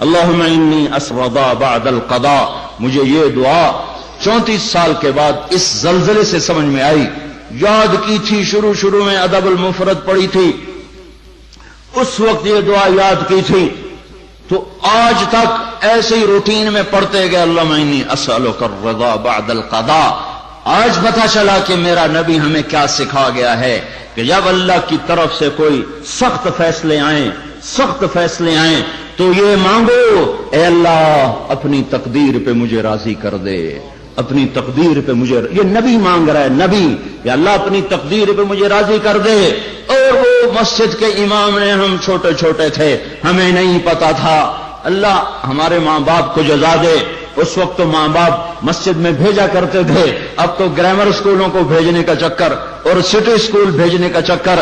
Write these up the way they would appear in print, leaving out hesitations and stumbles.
اللہم انی اسردا بعد القضاء. مجھے یہ دعا 34 سال کے بعد اس زلزلے سے سمجھ میں آئی. یاد کی تھی شروع میں ادب المفرد پڑھی تھی، اس وقت یہ دعا یاد کی تھی، تو آج تک ایسے ہی روٹین میں پڑھتے گئے اللہم انی اسألک الرضا بعد القضاء. آج پتہ چلا کہ میرا نبی ہمیں کیا سکھا گیا ہے کہ جب اللہ کی طرف سے کوئی سخت فیصلے آئیں تو یہ مانگو، اے اللہ اپنی تقدیر پہ مجھے راضی کر دے، اپنی تقدیر پہ مجھے، یہ نبی مانگ رہا ہے، نبی، یا اللہ اپنی تقدیر پہ مجھے راضی کر دے. اور وہ مسجد کے امام نے، ہم چھوٹے تھے، ہمیں نہیں پتا تھا. اللہ ہمارے ماں باپ کو جزا دے. اس وقت تو ماں باپ مسجد میں بھیجا کرتے تھے، اب تو گرامر اسکولوں کو بھیجنے کا چکر اور سٹی اسکول بھیجنے کا چکر.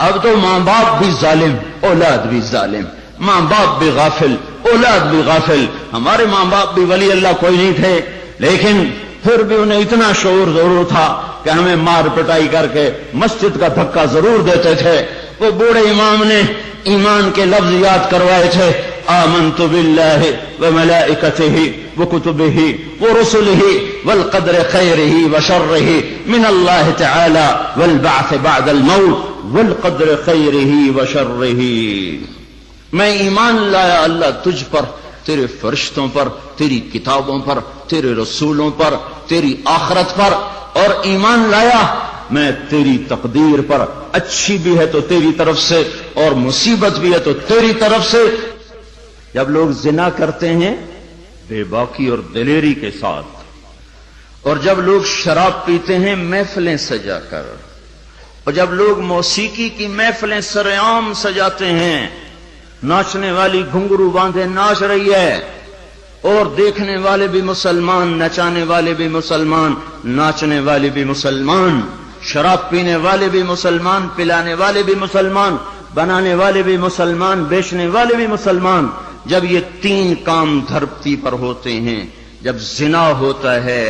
اب تو ماں باپ بھی ظالم، اولاد بھی ظالم، ماں باپ بھی غافل، اولاد بھی غافل. ہمارے ماں باپ بھی ولی اللہ کوئی نہیں تھے، لیکن پھر بھی انہیں اتنا شعور ضرور تھا کہ ہمیں مار پٹائی کر کے مسجد کا دھکا ضرور دیتے تھے. وہ بوڑھے امام نے ایمان کے لفظ یاد کروائے تھے، آمنت باللہ وملائکتہ وکتبہ ورسلہ والقدر خیرہ وشرہ من اللہ تعالی والبعث بعد الموت والقدر خیرہ وشرہ. میں ایمان لایا اللہ تجھ پر، تیرے فرشتوں پر، تیری کتابوں پر، تیرے رسولوں پر، تیری آخرت پر، اور ایمان لایا میں تیری تقدیر پر، اچھی بھی ہے تو تیری طرف سے اور مصیبت بھی ہے تو تیری طرف سے. جب لوگ زنا کرتے ہیں بے باکی اور دلیری کے ساتھ، اور جب لوگ شراب پیتے ہیں محفلیں سجا کر، اور جب لوگ موسیقی کی محفلیں سرعام سجاتے ہیں، ناچنے والی گھنگرو باندھے ناچ رہی ہے، اور دیکھنے والے بھی مسلمان، نچانے والے بھی مسلمان، ناچنے والے بھی مسلمان، شراب پینے والے بھی مسلمان، پلانے والے بھی مسلمان، بنانے والے بھی مسلمان، بیچنے والے بھی مسلمان. جب یہ تین کام دھرتی پر ہوتے ہیں، جب زنا ہوتا ہے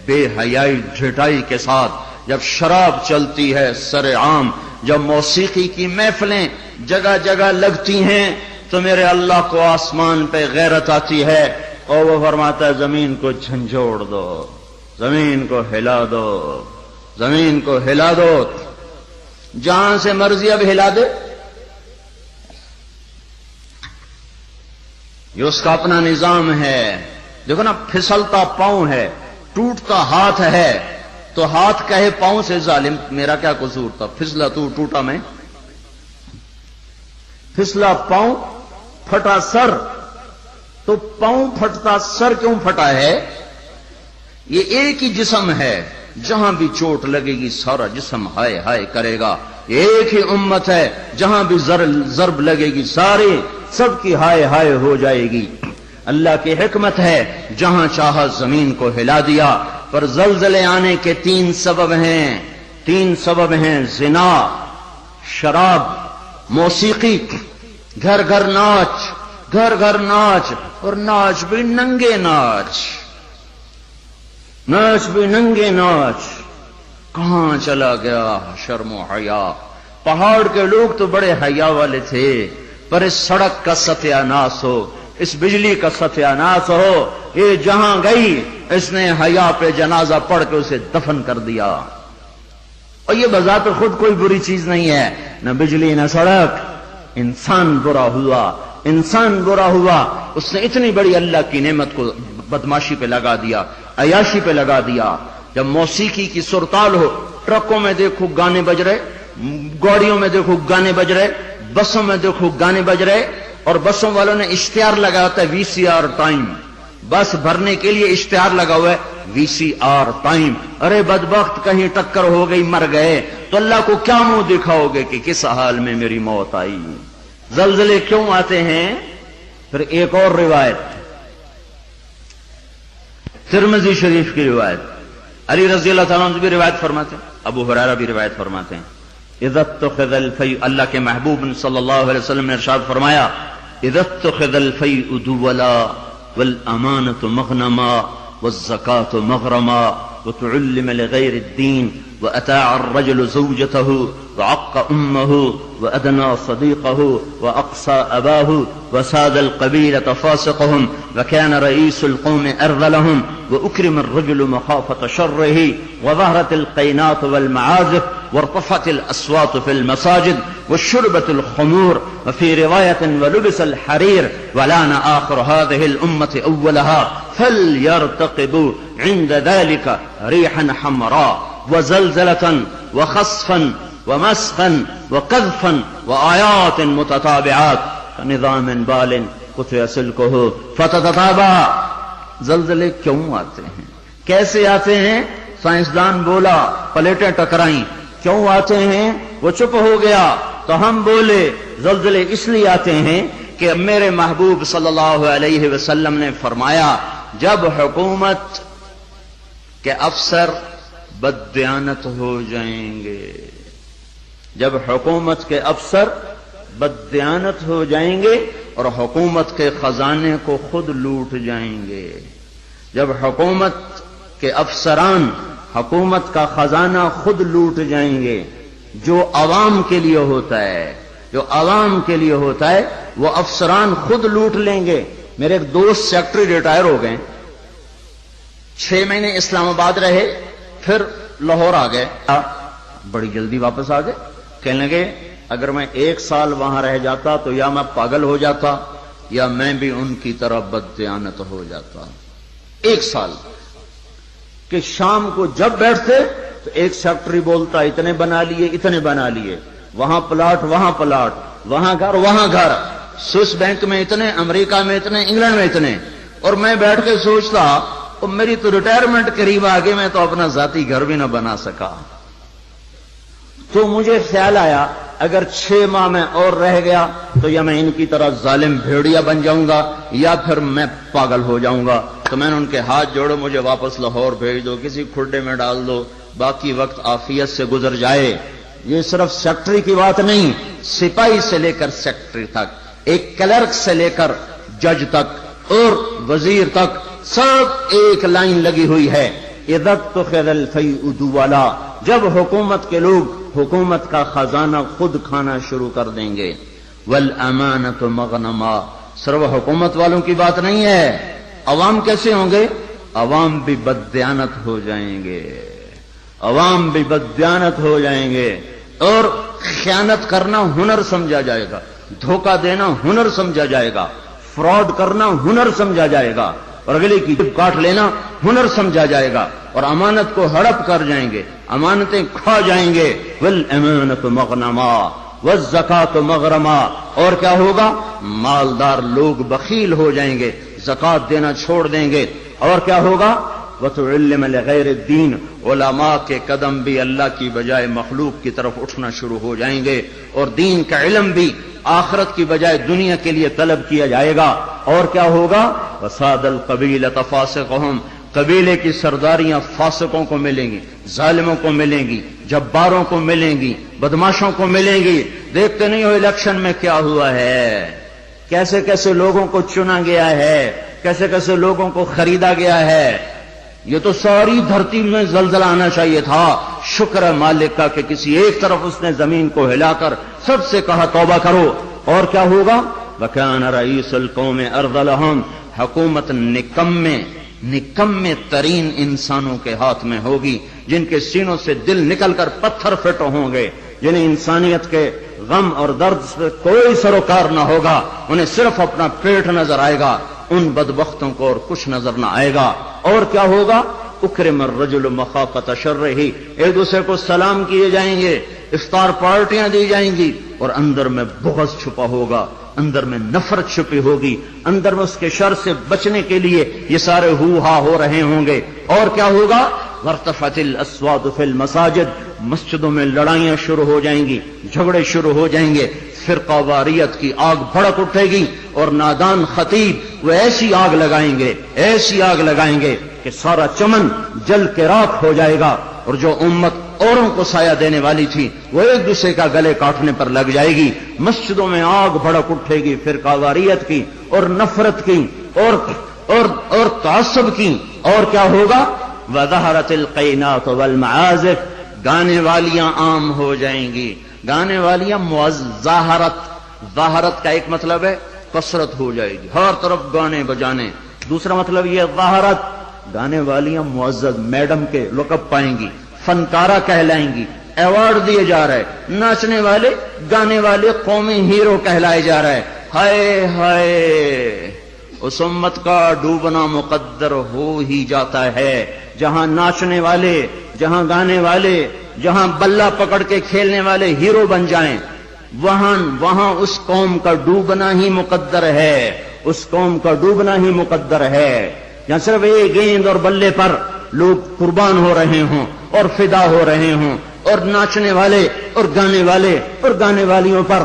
بے حیائی ڈھٹائی کے ساتھ، جب شراب چلتی ہے سرعام، جب موسیقی کی محفلیں جگہ جگہ لگتی ہیں، تو میرے اللہ کو آسمان پہ غیرت آتی ہے، اور وہ فرماتا ہے زمین کو جھنجھوڑ دو، زمین کو ہلا دو، زمین کو ہلا دو. جہاں سے مرضی اب ہلا دے، یہ اس کا اپنا نظام ہے. دیکھو نا، پھسلتا پاؤں ہے، ٹوٹتا ہاتھ ہے، تو ہاتھ کہے پاؤں سے ظالم میرا کیا قصور تھا، پھسلا تو ٹوٹا میں. پھسلا پاؤں، پھٹا سر، تو پاؤں پھٹتا سر کیوں پھٹا ہے؟ یہ ایک ہی جسم ہے، جہاں بھی چوٹ لگے گی سارا جسم ہائے ہائے کرے گا. ایک ہی امت ہے، جہاں بھی ضرب لگے گی سارے سب کی ہائے ہائے ہو جائے گی. اللہ کی حکمت ہے، جہاں چاہا زمین کو ہلا دیا. پر زلزلے آنے کے تین سبب ہیں، زنا، شراب، موسیقی. گھر گھر ناچ، اور ناچ بھی ننگے ناچ بھی ننگے ناچ. کہاں چلا گیا شرم و حیا؟ پہاڑ کے لوگ تو بڑے حیا والے تھے، پر اس سڑک کا ستیہ ناس ہو، اس بجلی کا ستیہ ناس ہو. یہ جہاں گئی اس نے حیا پہ جنازہ پڑھ کے اسے دفن کر دیا. اور یہ بذات خود کوئی بری چیز نہیں ہے، نہ بجلی نہ سڑک. انسان برا ہوا، اس نے اتنی بڑی اللہ کی نعمت کو بدماشی پہ لگا دیا، عیاشی پہ لگا دیا. جب موسیقی کی سرتال ہو، ٹرکوں میں دیکھو گانے بج رہے، گاڑیوں میں دیکھو گانے بج رہے، بسوں میں دیکھو گانے بج رہے، اور بسوں والوں نے اشتہار لگا ہوتا ہے VCR ٹائم. بس بھرنے کے لیے اشتہار لگا ہوا ہے VCR ٹائم. ارے بدبخت، کہیں ٹکر ہو گئی مر گئے تو اللہ کو کیا منہ دکھاؤ گے کہ کس حال میں میری موت آئی؟ زلزلے کیوں آتے ہیں؟ پھر ایک اور روایت، ترمذی شریف کی روایت، علی رضی اللہ تعالیٰ عنہ بھی روایت فرماتے ہیں، ابو ہریرہ بھی روایت فرماتے ہیں. اذا اتخذ الفیء، اللہ کے محبوب صلی اللہ علیہ وسلم نے ارشاد فرمایا، اذا اتخذ الفیء دولا والامانة مغنما والزکاة مغرما وتعلم لغیر الدین وأطاع الرجل زوجته وعق أمه وأدنى صديقه وأقصى أباه وساد القبيلة فاسقهم وكان رئيس القوم أرذلهم وأكرم الرجل مخافة شره وظهرت القينات والمعازف وارتفعت الأصوات في المساجد وشربت الخمور وفي رواية ولبس الحرير ولان آخر هذه الأمة أولها فليرتقبوا عند ذلك ريحا حمراء وزلزلة وخسفا ومسخا وقذفا وآيات متتابعات كنظام بال قطع سلكه فتتتابع. زلزلے کیوں آتے ہیں، کیسے آتے ہیں؟ سائنسدان بولا پلیٹیں ٹکرائیں. کیوں آتے ہیں؟ وہ چپ ہو گیا تو ہم بولے زلزلے اس لیے آتے ہیں کہ میرے محبوب صلی اللہ علیہ وسلم نے فرمایا جب حکومت کے افسر بددیانت ہو جائیں گے، جب حکومت کے افسر بددیانت ہو جائیں گے اور حکومت کے خزانے کو خود لوٹ جائیں گے، جب حکومت کے افسران حکومت کا خزانہ خود لوٹ جائیں گے، جو عوام کے لیے ہوتا ہے، جو عوام کے لیے ہوتا ہے وہ افسران خود لوٹ لیں گے. میرے ایک دوست سیکٹری ریٹائر ہو گئے، 6 مہینے اسلام آباد رہے، پھر لاہور آ گئے، بڑی جلدی واپس آ گئے. کہنے لگے اگر میں 1 سال وہاں رہ جاتا تو یا میں پاگل ہو جاتا یا میں بھی ان کی طرح بددیانت ہو جاتا. 1 سال کہ شام کو جب بیٹھتے تو ایک سیکٹری بولتا اتنے بنا لیے اتنے بنا لیے، وہاں پلاٹ وہاں پلاٹ، وہاں گھر وہاں گھر، سوئس بینک میں اتنے، امریکہ میں اتنے، انگلینڈ میں اتنے. اور میں بیٹھ کے سوچتا میری تو ریٹائرمنٹ قریب آ گئی، میں تو اپنا ذاتی گھر بھی نہ بنا سکا. تو مجھے خیال آیا اگر 6 ماہ میں اور رہ گیا تو یا میں ان کی طرح ظالم بھیڑیا بن جاؤں گا یا پھر میں پاگل ہو جاؤں گا. تو میں نے ان کے ہاتھ جوڑے، مجھے واپس لاہور بھیج دو، کسی کھڈے میں ڈال دو، باقی وقت عافیت سے گزر جائے. یہ صرف سیکٹری کی بات نہیں، سپاہی سے لے کر سیکٹری تک، ایک کلرک سے لے کر جج تک اور وزیر تک سب ایک لائن لگی ہوئی ہے. اذا اتخذ الفیء دولا، جب حکومت کے لوگ حکومت کا خزانہ خود کھانا شروع کر دیں گے. والامانۃ مغنما، صرف حکومت والوں کی بات نہیں ہے، عوام کیسے ہوں گے؟ عوام بھی بددیانت ہو جائیں گے، عوام بھی بددیانت ہو جائیں گے اور خیانت کرنا ہنر سمجھا جائے گا، دھوکہ دینا ہنر سمجھا جائے گا، فراڈ کرنا ہنر سمجھا جائے گا اور اگلے کی جب کاٹ لینا ہنر سمجھا جائے گا اور امانت کو ہڑپ کر جائیں گے، امانتیں کھا جائیں گے. والامانۃ مغنما والزکاۃ مغرما، اور کیا ہوگا؟ مالدار لوگ بخیل ہو جائیں گے، زکات دینا چھوڑ دیں گے. اور کیا ہوگا؟ وتعلم لغیر الدین، علماء کے قدم بھی اللہ کی بجائے مخلوق کی طرف اٹھنا شروع ہو جائیں گے اور دین کا علم بھی آخرت کی بجائے دنیا کے لیے طلب کیا جائے گا. اور کیا ہوگا؟ وساد القبیلۃ فاسقہم، قبیلے کی سرداریاں فاسقوں کو ملیں گی، ظالموں کو ملیں گی، جباروں کو ملیں گی، بدماشوں کو ملیں گی. دیکھتے نہیں ہو الیکشن میں کیا ہوا ہے، کیسے کیسے لوگوں کو چنا گیا ہے، کیسے کیسے لوگوں کو خریدا گیا ہے. یہ تو ساری دھرتی میں زلزلہ آنا چاہیے تھا. شکر ہے مالک کا کہ کسی ایک طرف اس نے زمین کو ہلا کر سب سے کہا توبہ کرو. اور کیا ہوگا؟ وَكَانَ رَئِيسُ الْقَوْمِ أَرْذَلَهُمْ، حکومت نکمے ترین انسانوں کے ہاتھ میں ہوگی، جن کے سینوں سے دل نکل کر پتھر فٹ ہوں گے، جنہیں انسانیت کے غم اور درد سے کوئی سروکار نہ ہوگا، انہیں صرف اپنا پیٹ نظر آئے گا. ان بدبختوں کو اور کچھ نظر نہ آئے گا. اور کیا ہوگا؟ اکرم الرجل مخافۃ شرہ، ایک دوسرے کو سلام کیے جائیں گے، افطار پارٹیاں دی جائیں گی اور اندر میں بغض چھپا ہوگا، اندر میں نفرت چھپی ہوگی، اندر میں اس کے شر سے بچنے کے لیے یہ سارے ہو ہا ہو رہے ہوں گے. اور کیا ہوگا؟ وارتفعت الاصوات فی المساجد، مسجدوں میں لڑائیاں شروع ہو جائیں گی، جھگڑے شروع ہو جائیں گے، فرقہ واریت کی آگ بھڑک اٹھے گی اور نادان خطیب وہ ایسی آگ لگائیں گے، ایسی آگ لگائیں گے کہ سارا چمن جل کے راکھ ہو جائے گا اور جو امت اوروں کو سایہ دینے والی تھی وہ ایک دوسرے کا گلے کاٹنے پر لگ جائے گی. مسجدوں میں آگ بھڑک اٹھے گی فرقہ واریت کی اور نفرت کی اور تعصب کی. اور کیا ہوگا؟ وظہرت القینات والمعازف، گانے والیاں عام ہو جائیں گی. گانے والیاں ظاہرت کا ایک مطلب ہے کثرت ہو جائے گی، ہر طرف گانے بجانے. دوسرا مطلب یہ ظاہرت، گانے والیاں معزز میڈم کے لقب پائیں گی، فنکارہ کہلائیں گی، ایوارڈ دیے جا رہے. ناچنے والے گانے والے قومی ہیرو کہلائے جا رہے. ہائے ہائے، اس امت کا ڈوبنا مقدر ہو ہی جاتا ہے. جہاں ناچنے والے، جہاں گانے والے، جہاں بلہ پکڑ کے کھیلنے والے ہیرو بن جائیں، وہاں اس قوم کا ڈوبنا ہی مقدر ہے. اس قوم کا ڈوبنا ہی مقدر ہے. جہاں صرف ایک گیند اور بلے پر لوگ قربان ہو رہے ہوں اور فدا ہو رہے ہوں، اور ناچنے والے اور گانے والے اور گانے والیوں پر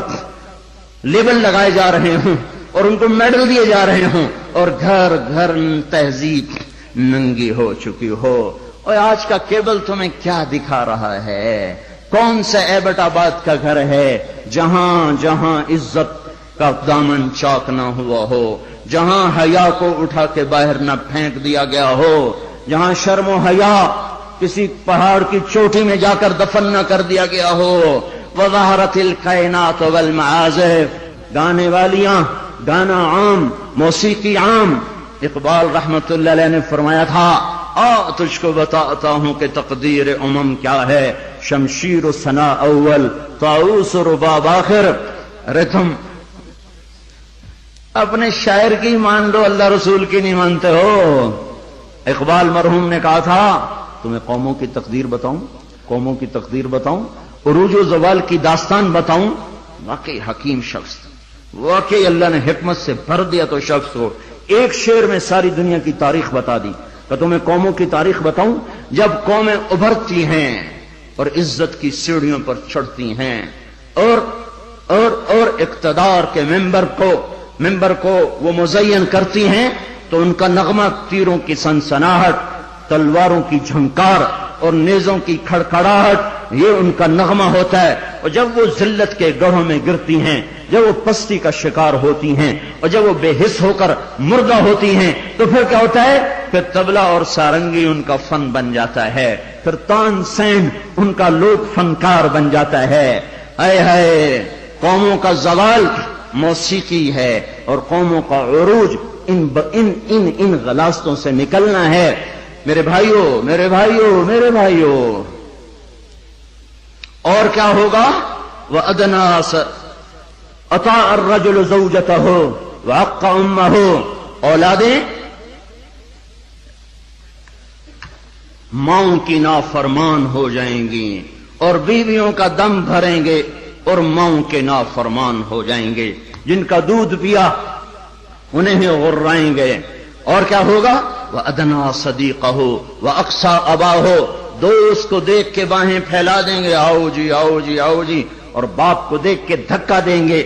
لیبل لگائے جا رہے ہوں اور ان کو میڈل دیے جا رہے ہوں، اور گھر گھر تہذیب ننگی ہو چکی ہو. اور آج کا کیبل تمہیں کیا دکھا رہا ہے؟ کون سا ایبٹ آباد کا گھر ہے جہاں جہاں عزت کا دامن چاک نہ ہوا ہو، جہاں حیا کو اٹھا کے باہر نہ پھینک دیا گیا ہو، جہاں شرم و حیا کسی پہاڑ کی چوٹی میں جا کر دفن نہ کر دیا گیا ہو. وظہرت الکائنات والمعازف، گانے والیاں، گانا عام، موسیقی عام. اقبال رحمت اللہ علیہ نے فرمایا تھا، تجھ کو بتاتا ہوں کہ تقدیر امم کیا ہے، شمشیر و ثنا اول، طاؤس و رباب آخر. ارے تم اپنے شاعر کی مان لو، اللہ رسول کی نہیں مانتے ہو. اقبال مرحوم نے کہا تھا، تمہیں قوموں کی تقدیر بتاؤں، قوموں کی تقدیر بتاؤں، عروج و زوال کی داستان بتاؤں. واقعی حکیم شخص، واقعی اللہ نے حکمت سے بھر دیا تو شخص کو ایک شعر میں ساری دنیا کی تاریخ بتا دی. کہ تمہیں قوموں کی تاریخ بتاؤں جب قومیں ابھرتی ہیں اور عزت کی سیڑھیوں پر چڑھتی ہیں اور اقتدار کے ممبر کو وہ مزین کرتی ہیں، تو ان کا نغمہ تیروں کی سنسناہٹ، تلواروں کی جھنکار اور نیزوں کی کھڑکھڑاہٹ، یہ ان کا نغمہ ہوتا ہے. اور جب وہ ذلت کے گڑھوں میں گرتی ہیں، جب وہ پستی کا شکار ہوتی ہیں، اور جب وہ بے حس ہو کر مردہ ہوتی ہیں، تو پھر کیا ہوتا ہے؟ پھر طبلہ اور سارنگی ان کا فن بن جاتا ہے، پھر تان سین ان کا لوک فنکار بن جاتا ہے. اے ہے قوموں کا زوال موسیقی ہے، اور قوموں کا عروج ان غلاستوں سے نکلنا ہے. میرے بھائیوں، میرے بھائیوں، میرے بھائیوں، اور کیا ہوگا؟ وَأَدْنَا أَطَاعَ الرَّجُلُ زَوْجَتَهُ وَعَقَّ أُمَّهُ. اولادیں ماؤں کی نافرمان ہو جائیں گی، اور بیویوں کا دم بھریں گے اور ماؤں کے نافرمان ہو جائیں گے. جن کا دودھ پیا انہیں غرائیں گے. اور کیا ہوگا؟ وَأَدْنَا صَدِيقَهُ وَأَقْصَى أَبَاهُ. دوست کو دیکھ کے باہیں پھیلا دیں گے، آؤ جی آؤ جی آؤ جی، اور باپ کو دیکھ کے دھکا دیں گے،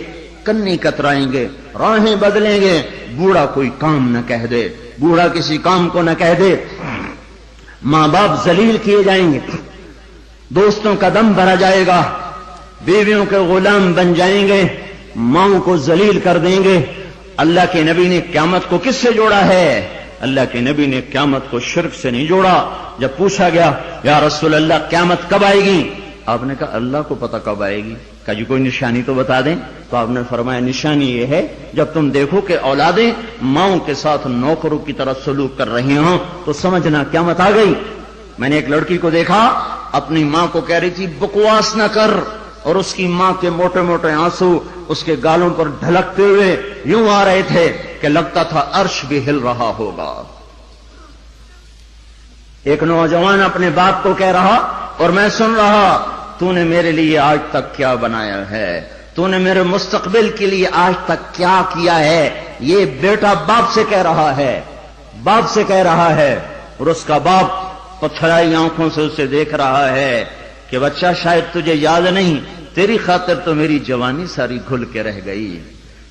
کنی کترائیں گے، راہیں بدلیں گے. بوڑھا کوئی کام نہ کہہ دے، بوڑھا کسی کام کو نہ کہہ دے. ماں باپ ذلیل کیے جائیں گے، دوستوں کا دم بھرا جائے گا، بیویوں کے غلام بن جائیں گے، ماؤں کو ذلیل کر دیں گے. اللہ کے نبی نے قیامت کو کس سے جوڑا ہے؟ اللہ کے نبی نے قیامت کو شرک سے نہیں جوڑا. جب پوچھا گیا یا رسول اللہ قیامت کب آئے گی، آپ نے کہا اللہ کو پتہ کب آئے گی. کہا جی کوئی نشانی تو بتا دیں. تو آپ نے فرمایا نشانی یہ ہے جب تم دیکھو کہ اولادیں ماؤں کے ساتھ نوکروں کی طرح سلوک کر رہی ہوں تو سمجھنا قیامت آ گئی. میں نے ایک لڑکی کو دیکھا اپنی ماں کو کہہ رہی تھی بکواس نہ کر، اور اس کی ماں کے موٹے موٹے آنسو اس کے گالوں پر ڈھلکتے ہوئے یوں آ رہے تھے کہ لگتا تھا عرش بھی ہل رہا ہوگا. ایک نوجوان اپنے باپ کو کہہ رہا اور میں سن رہا، تو نے میرے لیے آج تک کیا بنایا ہے، تو نے میرے مستقبل کے لیے آج تک کیا کیا ہے. یہ بیٹا باپ سے کہہ رہا ہے، باپ سے کہہ رہا ہے. اور اس کا باپ پتھرائی آنکھوں سے اسے دیکھ رہا ہے کہ بچہ شاید تجھے یاد نہیں، تیری خاطر تو میری جوانی ساری گھل کے رہ گئی.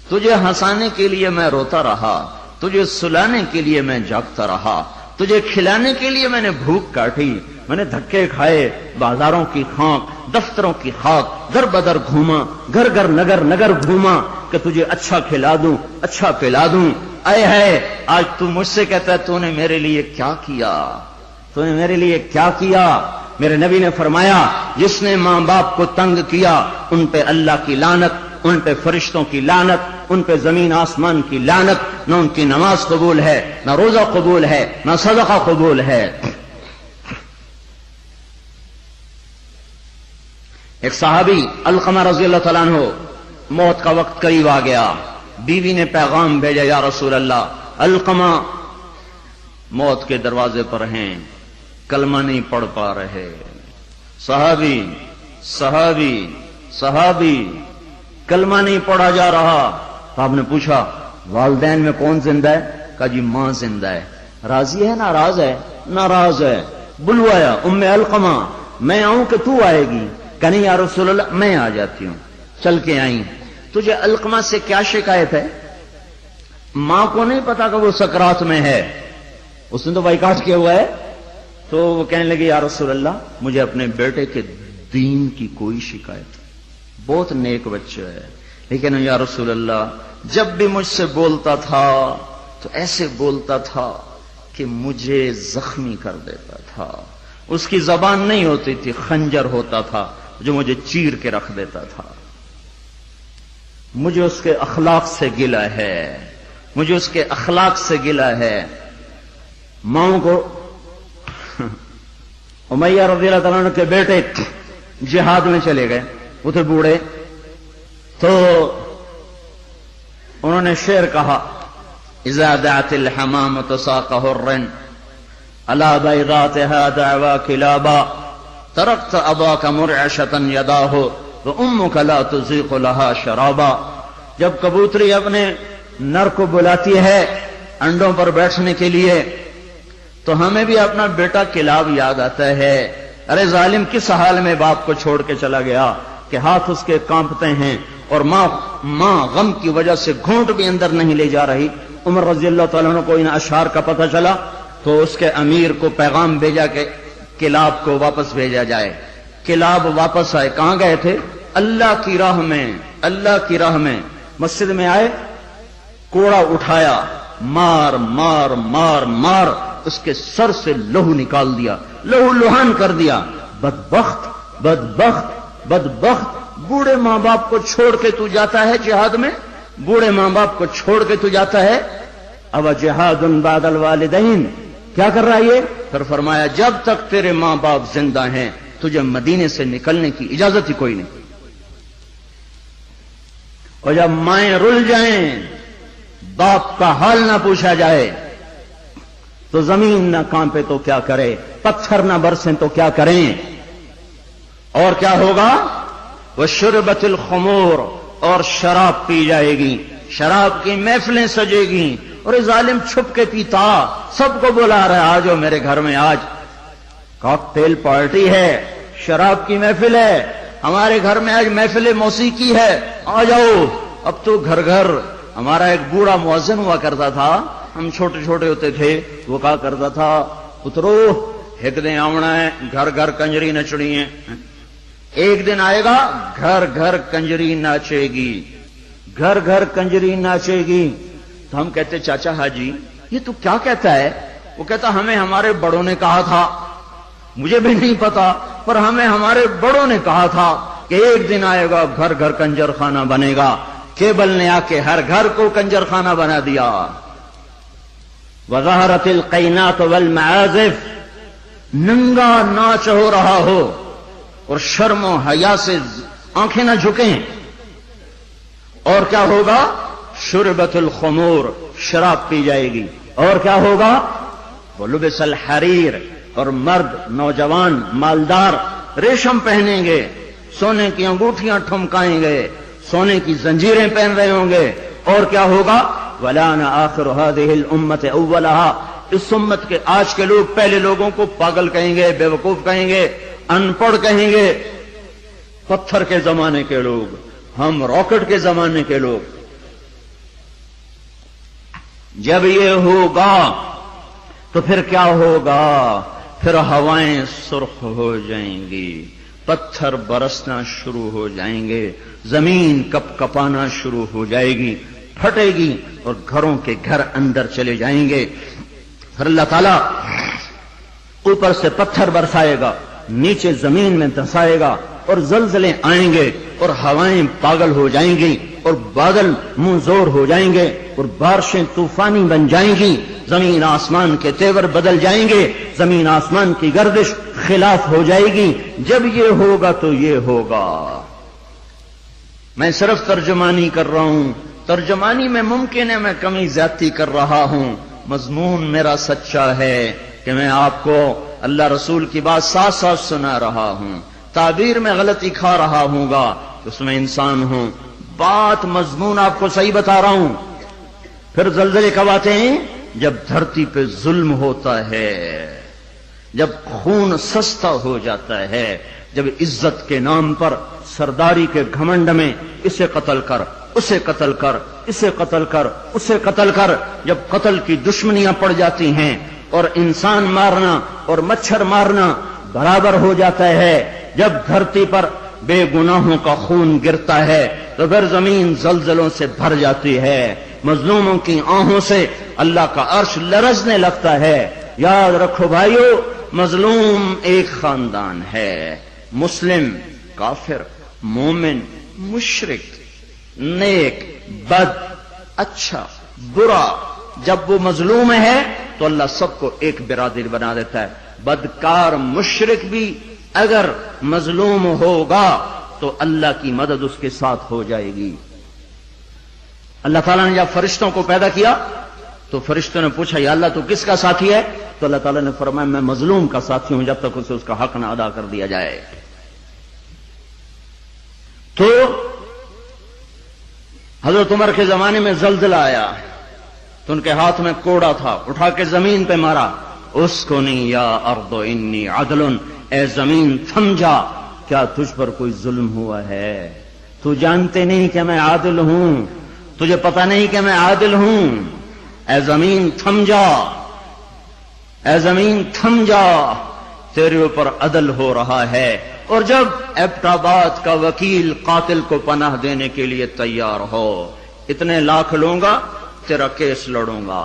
تجھے ہنسانے کے لیے میں روتا رہا، تجھے سلانے کے لیے میں جاگتا رہا، تجھے کھلانے کے لیے میں نے بھوک کاٹی، میں نے دھکے کھائے، بازاروں کی خاک، دفتروں کی خاک، در بدر گھوما، گھر گھر نگر نگر گھوما کہ تجھے اچھا کھلا دوں، اچھا پلا دوں. اے ہے آج تو مجھ سے کہتا ہے تو نے میرے لیے کیا کیا، تو نے میرے لیے کیا کیا. میرے نبی نے فرمایا جس نے ماں باپ کو تنگ کیا ان پہ اللہ کی لعنت، ان پہ فرشتوں کی لعنت، ان پہ زمین آسمان کی لعنت، نہ ان کی نماز قبول ہے، نہ روزہ قبول ہے، نہ صدقہ قبول ہے۔ ایک صحابی علقمہ رضی اللہ تعالیٰ عنہ، موت کا وقت قریب آ گیا، بیوی نے پیغام بھیجا یا رسول اللہ علقمہ موت کے دروازے پر ہیں، کلمہ نہیں پڑھ پا رہے۔ صحابی کلمہ نہیں پڑھا جا رہا۔ تو آپ نے پوچھا والدین میں کون زندہ ہے؟ کہا جی ماں زندہ ہے۔ راضی ہے ناراض ہے؟ ناراض ہے۔ بلوایا ام علقمہ، میں آؤں کہ تو آئے گی؟ کہ نہیں یا رسول اللہ میں آ جاتی ہوں۔ چل کے آئیں۔ تجھے علقمہ سے کیا شکایت ہے؟ ماں کو نہیں پتا کہ وہ سکرات میں ہے، اس نے تو بائیکاٹ کیا ہوا ہے۔ تو وہ کہنے لگے یا رسول اللہ مجھے اپنے بیٹے کے دین کی کوئی شکایت، بہت نیک بچہ ہے، لیکن یا رسول اللہ جب بھی مجھ سے بولتا تھا تو ایسے بولتا تھا کہ مجھے زخمی کر دیتا تھا، اس کی زبان نہیں ہوتی تھی، خنجر ہوتا تھا جو مجھے چیر کے رکھ دیتا تھا۔ مجھے اس کے اخلاق سے گلہ ہے، مجھے اس کے اخلاق سے گلہ ہے۔ ماؤں کو امیہ رضی اللہ تعالیٰ عنہ کے بیٹے جہاد میں چلے گئے، وہ تھے بوڑھے، تو انہوں نے شعر کہا اذا دعت الحمامة ساق حر على بيضاتها دعوى كلابا تركت اباك مرعشة يداه وامك لا تزيق لها شرابا۔ جب کبوتری اپنے نر کو بلاتی ہے انڈوں پر بیٹھنے کے لیے تو ہمیں بھی اپنا بیٹا کلاب یاد آتا ہے۔ ارے ظالم کس حال میں باپ کو چھوڑ کے چلا گیا کہ ہاتھ اس کے کانپتے ہیں اور ماں غم کی وجہ سے گھونٹ بھی اندر نہیں لے جا رہی۔ عمر رضی اللہ تعالیٰ عنہ کو ان اشعار کا پتہ چلا تو اس کے امیر کو پیغام بھیجا کہ کلاب کو واپس بھیجا جائے۔ کلاب واپس آئے، کہاں گئے تھے؟ اللہ کی راہ میں، اللہ کی راہ میں۔ مسجد میں آئے، کوڑا اٹھایا، مار مار مار مار اس کے سر سے لہو نکال دیا، لہو لہان کر دیا۔ بدبخت بدبخت بدبخت، بوڑھے ماں باپ کو چھوڑ کے تو جاتا ہے جہاد میں، بوڑھے ماں باپ کو چھوڑ کے تو جاتا ہے۔ اب جہاد بعد الوالدین، کیا کر رہا ہے یہ؟ پھر فرمایا جب تک تیرے ماں باپ زندہ ہیں تجھے مدینے سے نکلنے کی اجازت ہی کوئی نہیں، اور جب مائیں رل جائیں، باپ کا حال نہ پوچھا جائے تو زمین نہ کانپے تو کیا کرے، پتھر نہ برسیں تو کیا کریں، اور کیا ہوگا؟ وشربت الخمور، اور شراب پی جائے گی، شراب کی محفلیں سجے گی، اور ظالم چھپ کے پیتا، سب کو بلا رہا ہے آجو میرے گھر میں، آج کاکٹیل پارٹی ہے، شراب کی محفل ہے، ہمارے گھر میں آج محفل موسیقی ہے، آ جاؤ۔ اب تو گھر گھر، ہمارا ایک بوڑھا مؤذن ہوا کرتا تھا، ہم چھوٹے چھوٹے ہوتے تھے، وہ کہا کرتا تھا پترو ایک دن آونا ہے، گھر گھر کنجری نچڑی ہے، ایک دن آئے گا گھر گھر کنجری ناچے گی، گھر گھر کنجری ناچے گی۔ تو ہم کہتے چاچا حاجی یہ تو کیا کہتا ہے؟ وہ کہتا ہمیں ہمارے بڑوں نے کہا تھا، مجھے بھی نہیں پتا پر ہمیں ہمارے بڑوں نے کہا تھا کہ ایک دن آئے گا گھر گھر کنجر خانہ بنے گا۔ کیبل نے آ کے ہر گھر کو کنجر خانہ بنا دیا۔ وظہرت القینات والمعازف، ننگا ناچ ہو رہا ہو اور شرم و حیا سے آنکھیں نہ جھکیں، اور کیا ہوگا؟ شربت الخمور، شراب پی جائے گی، اور کیا ہوگا؟ ولبس الحریر، اور مرد نوجوان مالدار ریشم پہنیں گے، سونے کی انگوٹھیاں ٹھمکائیں گے، سونے کی زنجیریں پہن رہے ہوں گے، اور کیا ہوگا؟ وَلَانَ آخِرُ هَذِهِ الْأُمَّةِ أَوَّلَهَا، اس امت کے آج کے لوگ پہلے لوگوں کو پاگل کہیں گے، بے وقوف کہیں گے، ان پڑھ کہیں گے، پتھر کے زمانے کے لوگ، ہم راکٹ کے زمانے کے لوگ۔ جب یہ ہوگا تو پھر کیا ہوگا؟ پھر ہوائیں سرخ ہو جائیں گی، پتھر برسنا شروع ہو جائیں گے، زمین کپ کپانا شروع ہو جائے گی، پھٹے گی، اور گھروں کے گھر اندر چلے جائیں گے۔ پھر اللہ تعالیٰ اوپر سے پتھر برسائے گا، نیچے زمین میں دھسائے گا اور زلزلے آئیں گے اور ہوائیں پاگل ہو جائیں گی اور بادل منہ زور ہو جائیں گے اور بارشیں طوفانی بن جائیں گی، زمین آسمان کے تیور بدل جائیں گے، زمین آسمان کی گردش خلاف ہو جائے گی۔ جب یہ ہوگا تو یہ ہوگا۔ میں صرف ترجمانی کر رہا ہوں، ترجمانی میں ممکن ہے میں کمی زیادتی کر رہا ہوں، مضمون میرا سچا ہے کہ میں آپ کو اللہ رسول کی بات ساتھ ساتھ سنا رہا ہوں۔ تعبیر میں غلطی کھا رہا ہوں گا، اس میں انسان ہوں، بات مضمون آپ کو صحیح بتا رہا ہوں۔ پھر زلزلے کب آتے ہیں؟ جب دھرتی پہ ظلم ہوتا ہے، جب خون سستا ہو جاتا ہے، جب عزت کے نام پر سرداری کے گھمنڈ میں اسے قتل کر، اسے قتل کر، اسے قتل کر، اسے قتل کر، جب قتل کی دشمنیاں پڑ جاتی ہیں اور انسان مارنا اور مچھر مارنا برابر ہو جاتا ہے، جب دھرتی پر بے گناہوں کا خون گرتا ہے تو پھر زمین زلزلوں سے بھر جاتی ہے، مظلوموں کی آہوں سے اللہ کا عرش لرزنے لگتا ہے۔ یاد رکھو بھائیو، مظلوم ایک خاندان ہے، مسلم، کافر، مومن، مشرک، نیک، بد، اچھا، برا، جب وہ مظلوم ہے تو اللہ سب کو ایک برادری بنا دیتا ہے۔ بدکار مشرک بھی اگر مظلوم ہوگا تو اللہ کی مدد اس کے ساتھ ہو جائے گی۔ اللہ تعالیٰ نے جب فرشتوں کو پیدا کیا تو فرشتوں نے پوچھا یا اللہ تو کس کا ساتھی ہے؟ تو اللہ تعالیٰ نے فرمایا میں مظلوم کا ساتھی ہوں جب تک اسے اس کا حق نہ ادا کر دیا جائے۔ تو حضرت عمر کے زمانے میں زلزلہ آیا تو ان کے ہاتھ میں کوڑا تھا، اٹھا کے زمین پہ مارا، اسکنی یا ارض انی عدل، اے زمین تھم جا، کیا تجھ پر کوئی ظلم ہوا ہے؟ تو جانتے نہیں کہ میں عادل ہوں، تجھے پتہ نہیں کہ میں عادل ہوں، اے زمین تھم جا، اے زمین تھم جا، تیرے اوپر عدل ہو رہا ہے۔ اور جب ایبٹ آباد کا وکیل قاتل کو پناہ دینے کے لیے تیار ہو، اتنے لاکھ لوں گا، تیرا کیس لڑوں گا۔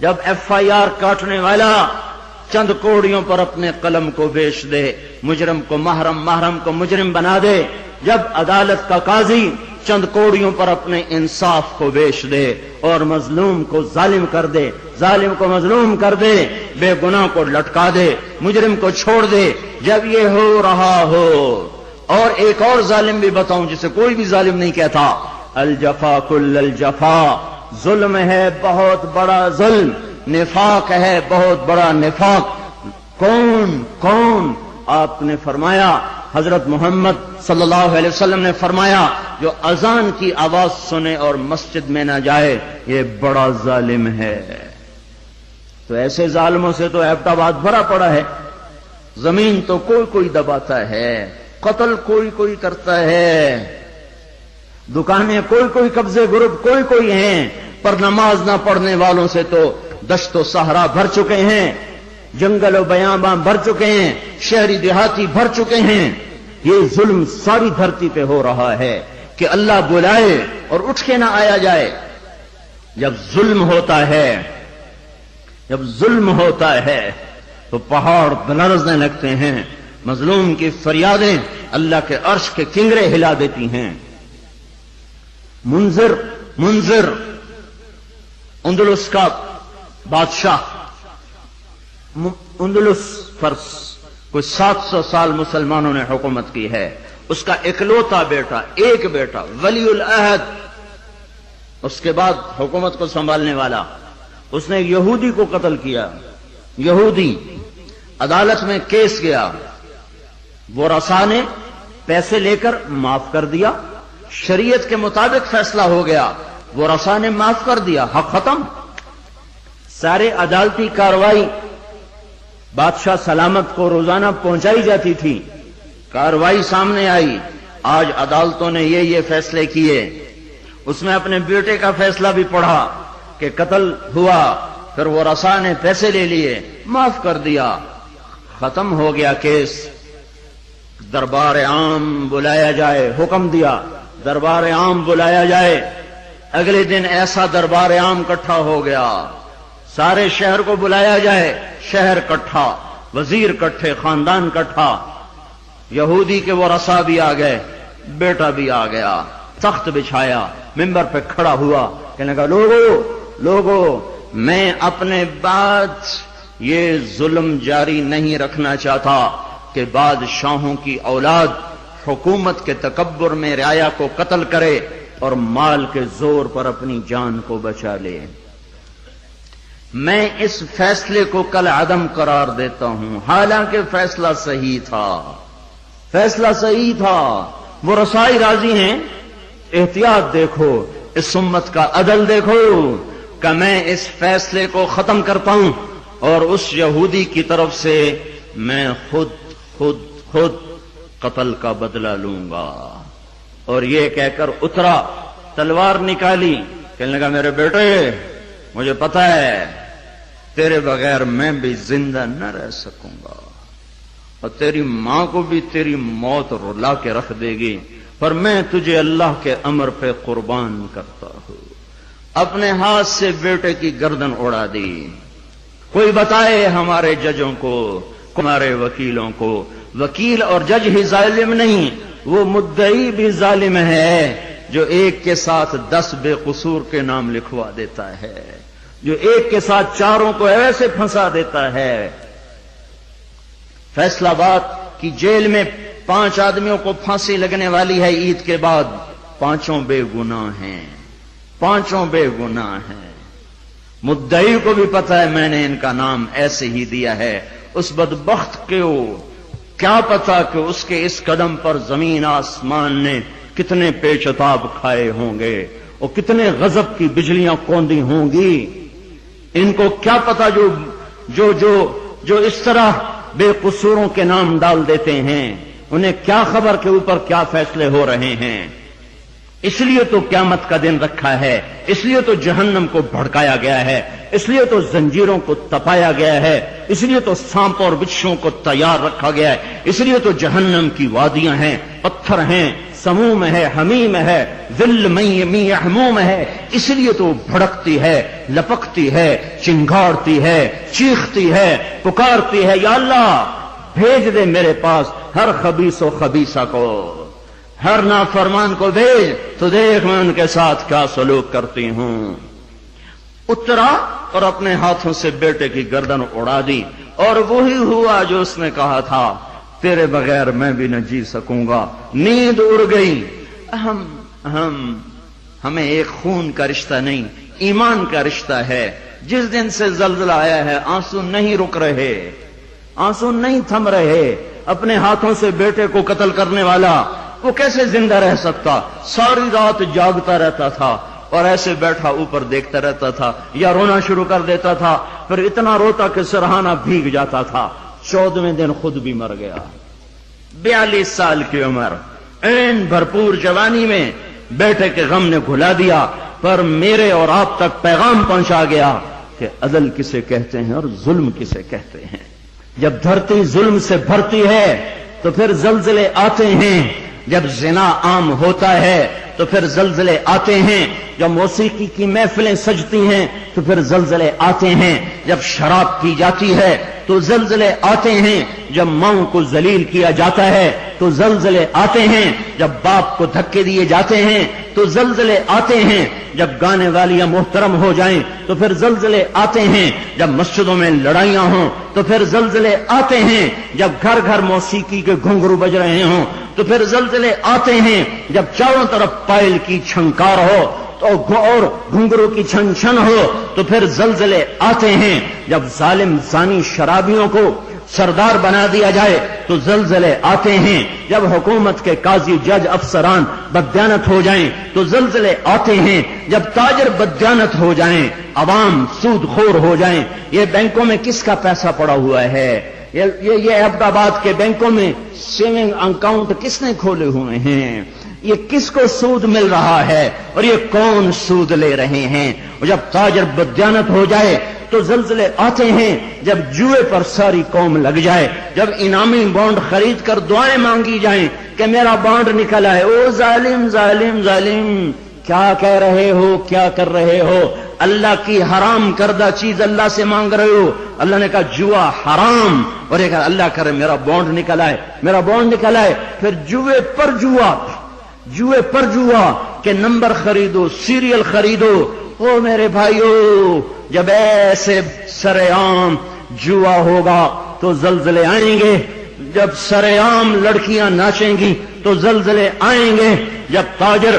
جب ایف آئی آر کاٹنے والا چند کوڑیوں پر اپنے قلم کو بیچ دے، مجرم کو محرم، محرم کو مجرم بنا دے، جب عدالت کا قاضی چند کوڑیوں پر اپنے انصاف کو بیچ دے اور مظلوم کو ظالم کر دے، ظالم کو مظلوم کر دے، بے گناہ کو لٹکا دے، مجرم کو چھوڑ دے، جب یہ ہو رہا ہو، اور ایک اور ظالم بھی بتاؤں جسے کوئی بھی ظالم نہیں کہتا، الجفا کل الجفا، ظلم ہے بہت بڑا ظلم، نفاق ہے بہت بڑا نفاق۔ کون کون؟ آپ نے فرمایا، حضرت محمد صلی اللہ علیہ وسلم نے فرمایا، جو اذان کی آواز سنے اور مسجد میں نہ جائے یہ بڑا ظالم ہے۔ تو ایسے ظالموں سے تو ایبٹ آباد بھرا پڑا ہے، زمین تو کوئی کوئی دباتا ہے، قتل کوئی کوئی کرتا ہے، دکانیں کوئی کوئی، قبضے گروپ کوئی کوئی ہیں، پر نماز نہ پڑھنے والوں سے تو دشت و صحرا بھر چکے ہیں، جنگل و بیاباں بھر چکے ہیں، شہری دیہاتی بھر چکے ہیں۔ یہ ظلم ساری دھرتی پہ ہو رہا ہے کہ اللہ بلائے اور اٹھ کے نہ آیا جائے۔ جب ظلم ہوتا ہے، جب ظلم ہوتا ہے تو پہاڑ لرزنے لگتے ہیں، مظلوم کی فریادیں اللہ کے عرش کے کنگرے ہلا دیتی ہیں۔ منذر اندلس کا بادشاہ، اندلس پر کوئی 700 سال مسلمانوں نے حکومت کی ہے، اس کا اکلوتا بیٹا، ایک بیٹا ولی العہد، اس کے بعد حکومت کو سنبھالنے والا، اس نے یہودی کو قتل کیا، یہودی، عدالت میں کیس گیا، وہ رسا نے پیسے لے کر معاف کر دیا، شریعت کے مطابق فیصلہ ہو گیا، وہ رسا نے معاف کر دیا، حق ختم۔ سارے عدالتی کاروائی بادشاہ سلامت کو روزانہ پہنچائی جاتی تھی، کاروائی سامنے آئی، آج عدالتوں نے یہ فیصلے کیے، اس میں اپنے بیٹے کا فیصلہ بھی پڑھا کہ قتل ہوا، پھر وہ رسا نے پیسے لے لیے، معاف کر دیا، ختم ہو گیا کیس۔ دربار عام بلایا جائے، حکم دیا دربار عام بلایا جائے، اگلے دن ایسا دربار عام اکٹھا ہو گیا، سارے شہر کو بلایا جائے، شہر اکٹھا، وزیر کٹھے، خاندان کٹھا، یہودی کے وہ رسا بھی آ گئے، بیٹا بھی آ گیا، تخت بچھایا، ممبر پہ کھڑا ہوا، کہنے لگا لوگو میں اپنے بعد یہ ظلم جاری نہیں رکھنا چاہتا کہ بادشاہوں کی اولاد حکومت کے تکبر میں رعایا کو قتل کرے اور مال کے زور پر اپنی جان کو بچا لے۔ میں اس فیصلے کو کل عدم قرار دیتا ہوں، حالانکہ فیصلہ صحیح تھا، فیصلہ صحیح تھا۔ وہ رسائی راضی ہیں، احتیاط دیکھو، اس امت کا عدل دیکھو کہ میں اس فیصلے کو ختم کرتا ہوں اور اس یہودی کی طرف سے میں خود قتل کا بدلہ لوں گا۔ اور یہ کہہ کر اترا، تلوار نکالی، کہنے لگا میرے بیٹے مجھے پتا ہے تیرے بغیر میں بھی زندہ نہ رہ سکوں گا اور تیری ماں کو بھی تیری موت رلا کے رکھ دے گی، پر میں تجھے اللہ کے امر پہ قربان کرتا ہوں۔ اپنے ہاتھ سے بیٹے کی گردن اڑا دی۔ کوئی بتائے ہمارے ججوں کو، ہمارے وکیلوں کو، وکیل اور جج ہی ظالم نہیں، وہ مدعی بھی ظالم ہے جو ایک کے ساتھ 10 بے قصور کے نام لکھوا دیتا ہے، جو ایک کے ساتھ 4 کو ایسے پھنسا دیتا ہے۔ فیصل آباد کی جیل میں 5 آدمیوں کو پھانسی لگنے والی ہے عید کے بعد، 5 بے گناہ ہیں، 5 بے گناہ ہیں۔ مدعی کو بھی پتا ہے میں نے ان کا نام ایسے ہی دیا ہے، اس بدبخت کو کیا پتا کہ اس کے اس قدم پر زمین آسمان نے کتنے پیچتاب کھائے ہوں گے اور کتنے غضب کی بجلیاں کوندی ہوں گی۔ ان کو کیا پتا جو اس طرح بے قصوروں کے نام ڈال دیتے ہیں، انہیں کیا خبر کہ اوپر کیا فیصلے ہو رہے ہیں۔ اس لیے تو قیامت کا دن رکھا ہے، اس لیے تو جہنم کو بھڑکایا گیا ہے، اس لیے تو زنجیروں کو تپایا گیا ہے، اس لیے تو سانپ اور بچھوؤں کو تیار رکھا گیا ہے، اس لیے تو جہنم کی وادیاں ہیں، پتھر ہیں، سموم ہے، حمیم ہے، ذل می حموم ہے، اس لیے تو بھڑکتی ہے، لپکتی ہے، چنگاڑتی ہے، چیختی ہے، پکارتی ہے، یا اللہ بھیج دے میرے پاس ہر خبیث و خبیثہ کو، ہر نافرمان کو بھیج تو دیکھ میں ان کے ساتھ کیا سلوک کرتی ہوں۔ اترا اور اپنے ہاتھوں سے بیٹے کی گردن اڑا دی، اور وہی ہوا جو اس نے کہا تھا، تیرے بغیر میں بھی نہ جی سکوں گا۔ نیند اڑ گئی۔ ہمیں ایک خون کا رشتہ نہیں، ایمان کا رشتہ ہے۔ جس دن سے زلزلہ آیا ہے آنسو نہیں رک رہے، آنسو نہیں تھم رہے۔ اپنے ہاتھوں سے بیٹے کو قتل کرنے والا وہ کیسے زندہ رہ سکتا؟ ساری رات جاگتا رہتا تھا اور ایسے بیٹھا اوپر دیکھتا رہتا تھا، یا رونا شروع کر دیتا تھا، پھر اتنا روتا کہ سرہانہ بھیگ جاتا تھا۔ 14ویں دن خود بھی مر گیا۔ 42 سال کی عمر، این بھرپور جوانی میں بیٹے کے غم نے گھلا دیا، پر میرے اور آپ تک پیغام پہنچا گیا کہ عدل کسے کہتے ہیں اور ظلم کسے کہتے ہیں۔ جب دھرتی ظلم سے بھرتی ہے تو پھر زلزلے آتے ہیں، جب زنا عام ہوتا ہے تو پھر زلزلے آتے ہیں، جب موسیقی کی محفلیں سجتی ہیں تو پھر زلزلے آتے ہیں، جب شراب پی جاتی ہے تو زلزلے آتے ہیں، جب ماؤں کو ذلیل کیا جاتا ہے تو زلزلے آتے ہیں، جب باپ کو دھکے دیے جاتے ہیں تو زلزلے آتے ہیں، جب گانے والیاں محترم ہو جائیں تو پھر زلزلے آتے ہیں، جب مسجدوں میں لڑائیاں ہوں تو پھر زلزلے آتے ہیں، جب گھر گھر موسیقی کے گھنگرو بج رہے ہوں تو پھر زلزلے آتے ہیں، جب چاروں طرف پائل کی چھنکار ہو اور گھنگرو کی چھن چھن ہو تو پھر زلزلے آتے ہیں، جب ظالم زانی شرابیوں کو سردار بنا دیا جائے تو زلزلے آتے ہیں، جب حکومت کے قاضی جج افسران بددیانت ہو جائیں تو زلزلے آتے ہیں، جب تاجر بددیانت ہو جائیں، عوام سود خور ہو جائیں۔ یہ بینکوں میں کس کا پیسہ پڑا ہوا ہے؟ یہ عبد آباد کے بینکوں میں سیونگ اکاؤنٹ کس نے کھولے ہوئے ہیں؟ یہ کس کو سود مل رہا ہے اور یہ کون سود لے رہے ہیں؟ اور جب تاجر بددیانت ہو جائے تو زلزلے آتے ہیں، جب جوئے پر ساری قوم لگ جائے، جب انعامی بانڈ خرید کر دعائیں مانگی جائیں کہ میرا بانڈ نکل آئے۔ او ظالم ظالم ظالم، کیا کہہ رہے ہو، کیا کر رہے ہو؟ اللہ کی حرام کردہ چیز اللہ سے مانگ رہے ہو. اللہ نے کہا جوا حرام, اور یہ کہا اللہ کرے میرا بانڈ نکل آئے, میرا بانڈ نکل آئے. پھر جوے پر جوا کہ نمبر خریدو, سیریل خریدو. او میرے بھائیو, جب ایسے سرے عام جوا ہوگا تو زلزلے آئیں گے. جب سرے عام لڑکیاں ناچیں گی تو زلزلے آئیں گے. جب تاجر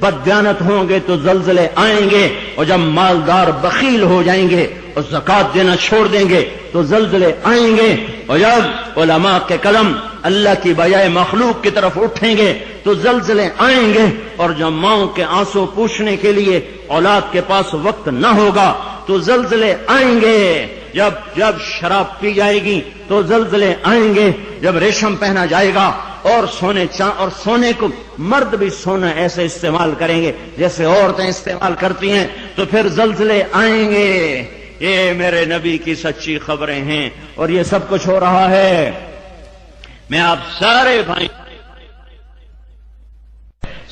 بددیانت ہوں گے تو زلزلے آئیں گے. اور جب مالدار بخیل ہو جائیں گے اور زکات دینا چھوڑ دیں گے تو زلزلے آئیں گے. اور جب علماء کے قلم اللہ کی بجائے مخلوق کی طرف اٹھیں گے تو زلزلے آئیں گے. اور جب ماؤں کے آنسو پوچھنے کے لیے اولاد کے پاس وقت نہ ہوگا تو زلزلے آئیں گے. جب شراب پی جائے گی تو زلزلے آئیں گے. جب ریشم پہنا جائے گا اور سونے کو مرد بھی سونا ایسے استعمال کریں گے جیسے عورتیں استعمال کرتی ہیں تو پھر زلزلے آئیں گے. یہ میرے نبی کی سچی خبریں ہیں اور یہ سب کچھ ہو رہا ہے. میں آپ سارے بھائی,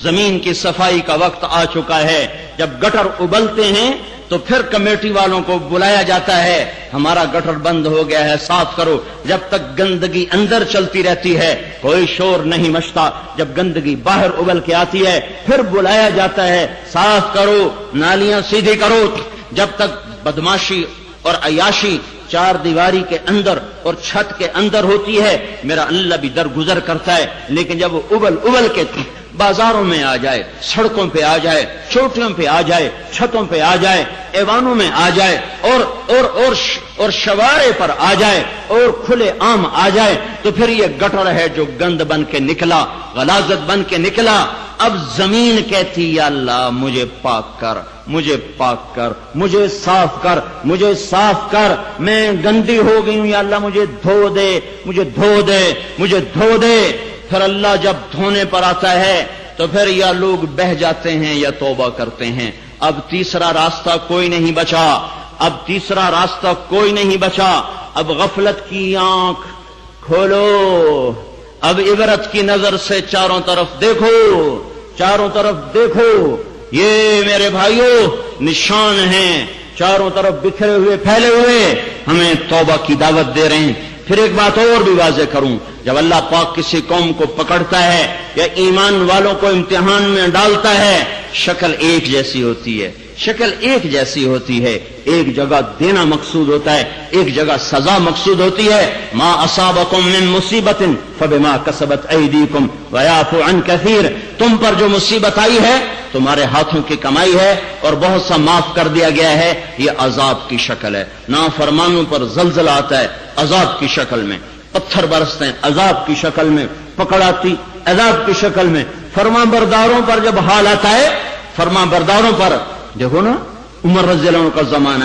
زمین کی صفائی کا وقت آ چکا ہے. جب گٹر ابلتے ہیں تو پھر کمیٹی والوں کو بلایا جاتا ہے, ہمارا گٹر بند ہو گیا ہے, صاف کرو. جب تک گندگی اندر چلتی رہتی ہے کوئی شور نہیں مچتا. جب گندگی باہر ابل کے آتی ہے پھر بلایا جاتا ہے, صاف کرو, نالیاں سیدھی کرو. جب تک بدماشی اور عیاشی چار دیواری کے اندر اور چھت کے اندر ہوتی ہے میرا اللہ بھی درگزر کرتا ہے. لیکن جب وہ ابل کے بازاروں میں آ جائے, سڑکوں پہ آ جائے, چوٹیوں پہ آ جائے, چھتوں پہ آ جائے, ایوانوں میں آ جائے اور شوارے پر آ جائے اور کھلے عام آ جائے تو پھر یہ گٹر ہے جو گند بن کے نکلا, غلاظت بن کے نکلا. اب زمین کہتی یا اللہ مجھے پاک کر, مجھے پاک کر, مجھے صاف کر, مجھے صاف کر, میں گندی ہو گئی ہوں, یا اللہ مجھے دھو دے, مجھے دھو دے, مجھے دھو دے. پھر اللہ جب دھونے پر آتا ہے تو پھر یا لوگ بہہ جاتے ہیں یا توبہ کرتے ہیں. اب تیسرا راستہ کوئی نہیں بچا, اب تیسرا راستہ کوئی نہیں بچا. اب غفلت کی آنکھ کھولو, اب عبرت کی نظر سے چاروں طرف دیکھو, چاروں طرف دیکھو. یہ میرے بھائیوں نشان ہیں, چاروں طرف بکھرے ہوئے پھیلے ہوئے, ہمیں توبہ کی دعوت دے رہے ہیں. پھر ایک بات اور بھی واضح کروں, جب اللہ پاک کسی قوم کو پکڑتا ہے یا ایمان والوں کو امتحان میں ڈالتا ہے شکل ایک جیسی ہوتی ہے, شکل ایک جیسی ہوتی ہے. ایک جگہ دینا مقصود ہوتا ہے, ایک جگہ سزا مقصود ہوتی ہے. ما اصابکم من مصیبت فبما کسبت ایدیکم ویعفو عن کثیر, تم پر جو مصیبت آئی ہے تمہارے ہاتھوں کی کمائی ہے اور بہت سا معاف کر دیا گیا ہے. یہ عذاب کی شکل ہے. نافرمانوں پر زلزلہ آتا ہے عذاب کی شکل میں, پتھر برستے ہیں عذاب کی شکل میں, پکڑ آتی عذاب کی شکل میں. فرما برداروں پر جب حال آتا ہے, فرما برداروں پر دیکھو نا عمر رضی اللہ عنہ کا زمانہ ہے.